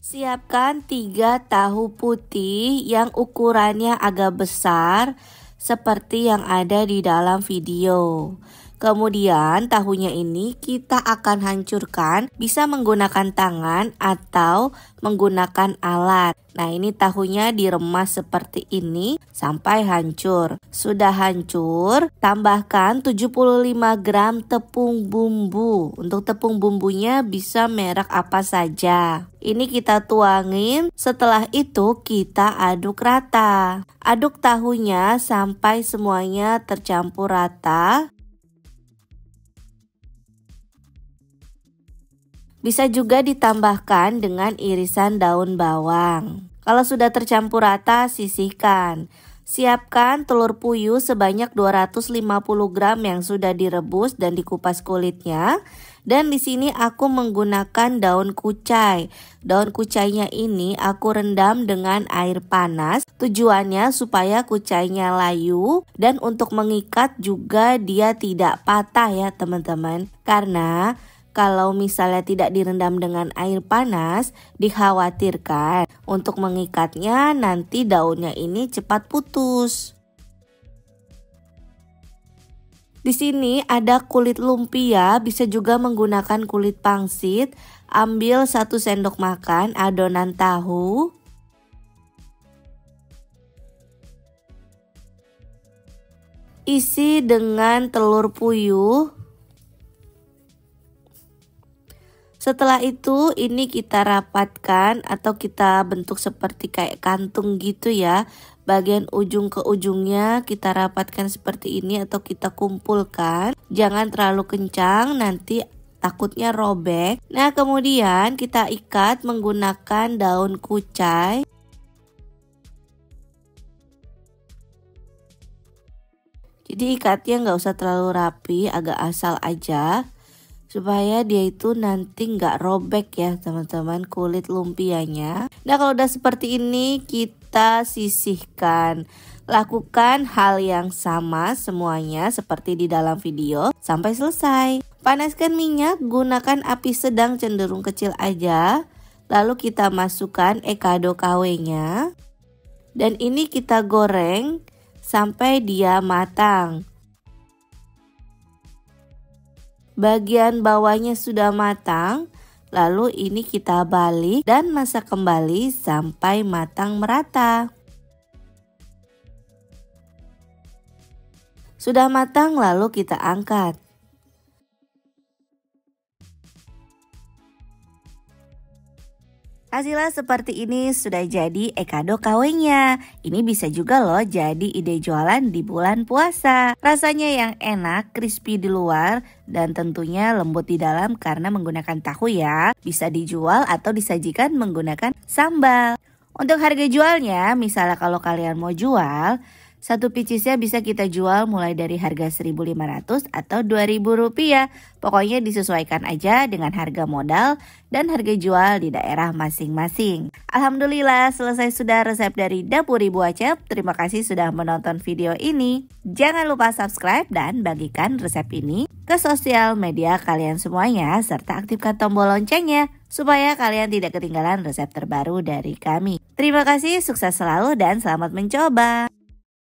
Siapkan 3 tahu putih yang ukurannya agak besar seperti yang ada di dalam video. Kemudian tahunya ini kita akan hancurkan, bisa menggunakan tangan atau menggunakan alat. Nah, ini tahunya diremas seperti ini sampai hancur. Sudah hancur, tambahkan 75 gram tepung bumbu. Untuk tepung bumbunya bisa merek apa saja. Ini kita tuangin, setelah itu kita aduk rata. Aduk tahunya sampai semuanya tercampur rata. Bisa juga ditambahkan dengan irisan daun bawang. Kalau sudah tercampur rata, sisihkan. Siapkan telur puyuh sebanyak 250 gram yang sudah direbus dan dikupas kulitnya. Dan di sini aku menggunakan daun kucai. Daun kucainya ini aku rendam dengan air panas. Tujuannya supaya kucainya layu dan untuk mengikat juga dia tidak patah ya teman-teman. Karena kalau misalnya tidak direndam dengan air panas, dikhawatirkan untuk mengikatnya nanti daunnya ini cepat putus. Di sini ada kulit lumpia, bisa juga menggunakan kulit pangsit. Ambil 1 sendok makan adonan tahu. Isi dengan telur puyuh. Setelah itu ini kita rapatkan atau kita bentuk seperti kayak kantung gitu ya. Bagian ujung ke ujungnya kita rapatkan seperti ini atau kita kumpulkan. Jangan terlalu kencang, nanti takutnya robek. Nah, kemudian kita ikat menggunakan daun kucai. Jadi ikatnya nggak usah terlalu rapi, agak asal aja. Supaya dia itu nanti nggak robek ya teman-teman kulit lumpianya. Nah, kalau udah seperti ini kita sisihkan. Lakukan hal yang sama semuanya seperti di dalam video sampai selesai. Panaskan minyak, gunakan api sedang cenderung kecil aja. Lalu kita masukkan ekado KW-nya. Dan ini kita goreng sampai dia matang. Bagian bawahnya sudah matang, lalu ini kita balik dan masak kembali sampai matang merata. Sudah matang lalu kita angkat. Hasilnya seperti ini sudah jadi ekado KW-nya. Ini bisa juga loh jadi ide jualan di bulan puasa. Rasanya yang enak, crispy di luar dan tentunya lembut di dalam karena menggunakan tahu ya. Bisa dijual atau disajikan menggunakan sambal. Untuk harga jualnya, misalnya kalau kalian mau jual, satu picisnya bisa kita jual mulai dari harga 1.500 atau 2.000 rupiah. Pokoknya disesuaikan aja dengan harga modal dan harga jual di daerah masing-masing. Alhamdulillah selesai sudah resep dari Dapur Ibu Acep. Terima kasih sudah menonton video ini. Jangan lupa subscribe dan bagikan resep ini ke sosial media kalian semuanya. Serta aktifkan tombol loncengnya supaya kalian tidak ketinggalan resep terbaru dari kami. Terima kasih, sukses selalu dan selamat mencoba.